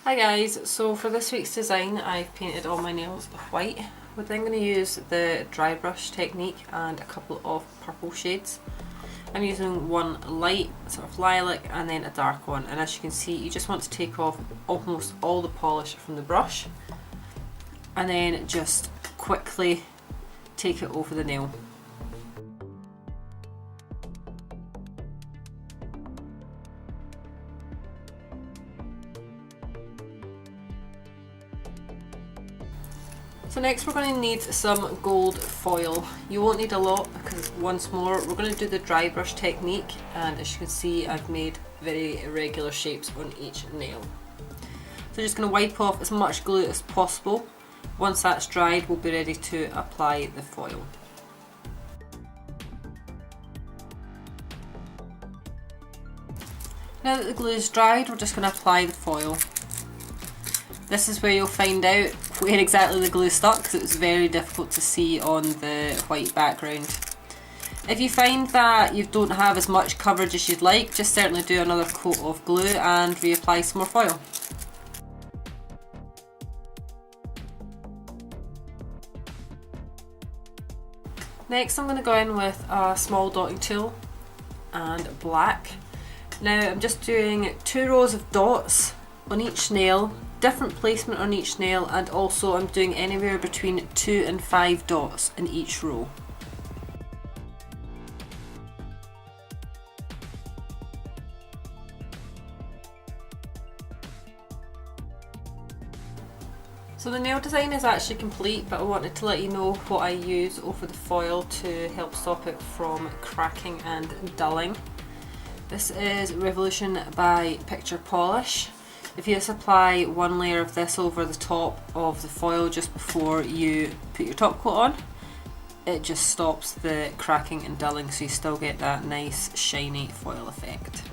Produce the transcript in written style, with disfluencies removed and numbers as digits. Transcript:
Hi guys, so for this week's design I've painted all my nails white. We're then going to use the dry brush technique and a couple of purple shades. I'm using one light, sort of lilac, and then a dark one, and as you can see you just want to take off almost all the polish from the brush and then just quickly take it over the nail. So next we're going to need some gold foil. You won't need a lot because once more we're going to do the dry brush technique, and as you can see I've made very irregular shapes on each nail. So just going to wipe off as much glue as possible. Once that's dried we'll be ready to apply the foil. Now that the glue is dried we're just going to apply the foil. This is where you'll find out where exactly the glue stuck because it was very difficult to see on the white background. If you find that you don't have as much coverage as you'd like, just certainly do another coat of glue and reapply some more foil. Next I'm going to go in with a small dotting tool and black. Now I'm just doing 2 rows of dots on each nail, different placement on each nail, and also I'm doing anywhere between 2 and 5 dots in each row. So the nail design is actually complete, but I wanted to let you know what I use over the foil to help stop it from cracking and dulling. This is Revolution by Picture Polish. If you just apply one layer of this over the top of the foil just before you put your top coat on, it just stops the cracking and dulling, so you still get that nice shiny foil effect.